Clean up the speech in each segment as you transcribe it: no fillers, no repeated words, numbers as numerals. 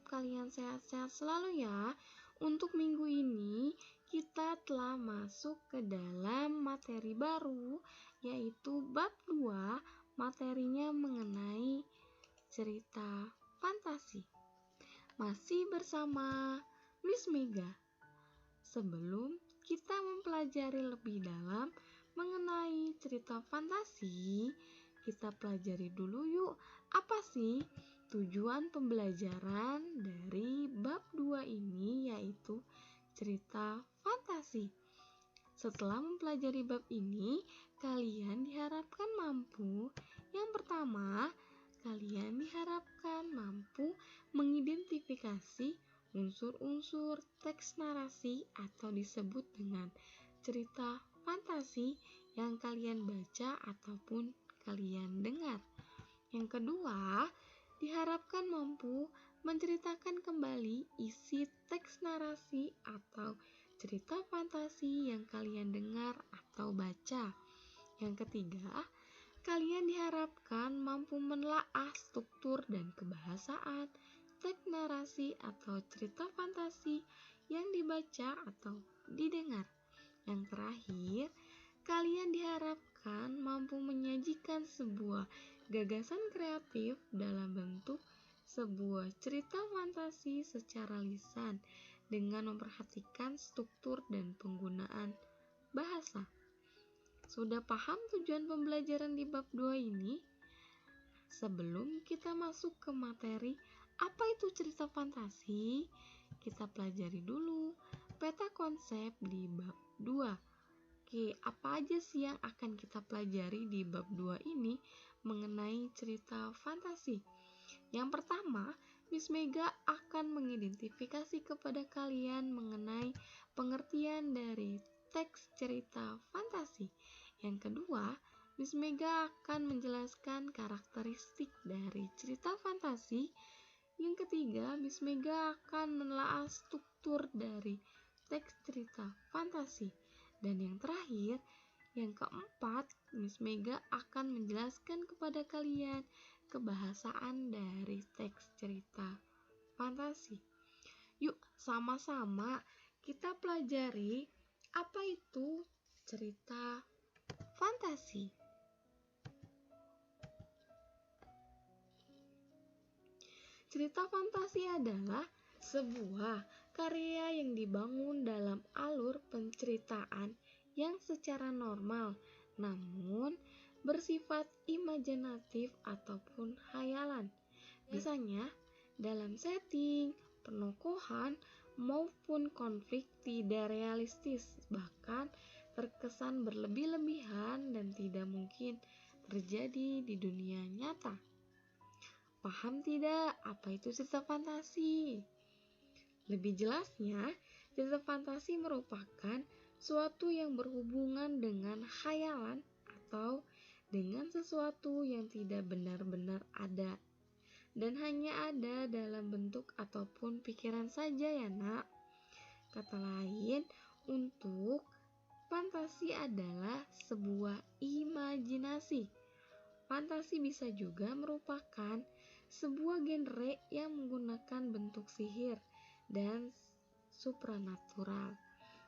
kalian sehat-sehat selalu ya. Untuk minggu ini kita telah masuk ke dalam materi baru, yaitu bab 2, materinya mengenai cerita fantasi. Masih bersama Miss Mega. Sebelum kita mempelajari lebih dalam mengenai cerita fantasi, kita pelajari dulu yuk, apa sih tujuan pembelajaran dari bab 2 ini, yaitu cerita fantasi. Setelah mempelajari bab ini, kalian diharapkan mampu, yang pertama, kalian diharapkan mampu mengidentifikasi unsur-unsur teks narasi atau disebut dengan cerita fantasi yang kalian baca ataupun kalian dengar. Yang kedua, diharapkan mampu menceritakan kembali isi teks narasi atau cerita fantasi yang kalian dengar atau baca. Yang ketiga, kalian diharapkan mampu menelaah struktur dan kebahasaan teks narasi atau cerita fantasi yang dibaca atau didengar. Yang terakhir, kalian diharapkan mampu menyajikan sebuah gagasan kreatif dalam bentuk sebuah cerita fantasi secara lisan dengan memperhatikan struktur dan penggunaan bahasa. Sudah paham tujuan pembelajaran di bab 2 ini? Sebelum kita masuk ke materi apa itu cerita fantasi, kita pelajari dulu peta konsep di bab 2. Oke, apa aja sih yang akan kita pelajari di bab 2 ini mengenai cerita fantasi? Yang pertama, Miss Mega akan mengidentifikasi kepada kalian mengenai pengertian dari teks cerita fantasi. Yang kedua, Miss Mega akan menjelaskan karakteristik dari cerita fantasi. Yang ketiga, Miss Mega akan menelaah struktur dari teks cerita fantasi. Dan yang terakhir, yang keempat, Miss Mega akan menjelaskan kepada kalian kebahasaan dari teks cerita fantasi. Yuk, sama-sama kita pelajari apa itu cerita fantasi. Cerita fantasi adalah sebuah karya yang dibangun dalam alur penceritaan yang secara normal, namun bersifat imajinatif ataupun khayalan. Biasanya dalam setting, penokohan, maupun konflik tidak realistis, bahkan terkesan berlebih-lebihan dan tidak mungkin terjadi di dunia nyata. Paham tidak apa itu cerita fantasi? Lebih jelasnya, cerita fantasi merupakan suatu yang berhubungan dengan khayalan atau dengan sesuatu yang tidak benar-benar ada dan hanya ada dalam bentuk ataupun pikiran saja ya nak. Kata lain, untuk fantasi adalah sebuah imajinasi. Fantasi bisa juga merupakan sebuah genre yang menggunakan bentuk sihir dan supranatural,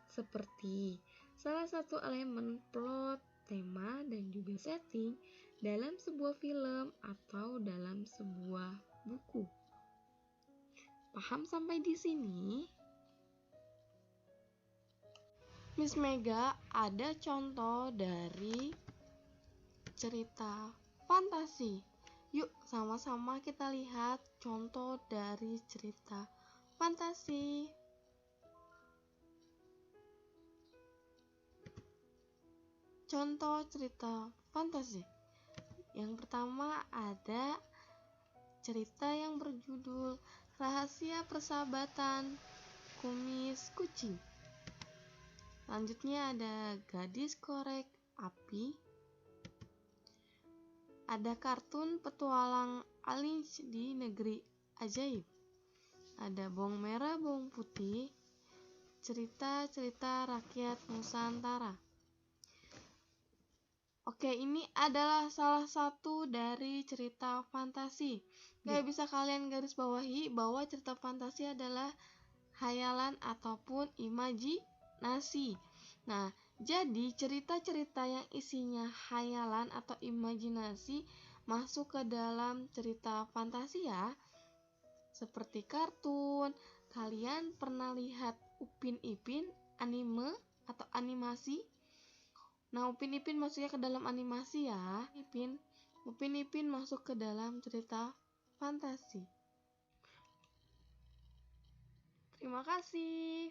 seperti salah satu elemen plot, tema, dan juga setting dalam sebuah film atau dalam sebuah buku. Paham sampai di sini? Miss Mega ada contoh dari cerita fantasi. Yuk sama-sama kita lihat contoh dari cerita fantasi. Contoh cerita fantasi. Yang pertama ada cerita yang berjudul Rahasia Persahabatan Kumis Kucing. Selanjutnya ada Gadis Korek Api. Ada kartun petualang Alice di Negeri Ajaib. Ada Bawang Merah Bawang Putih. Cerita-cerita rakyat Nusantara. Oke, ini adalah salah satu dari cerita fantasi. Kayak bisa kalian garis bawahi bahwa cerita fantasi adalah hayalan ataupun imajinasi. Nah, jadi cerita-cerita yang isinya hayalan atau imajinasi masuk ke dalam cerita fantasi ya. Seperti kartun, kalian pernah lihat Upin Ipin anime atau animasi? Nah, Upin Ipin masuknya ke dalam animasi ya. Upin Ipin masuk ke dalam cerita fantasi. Terima kasih.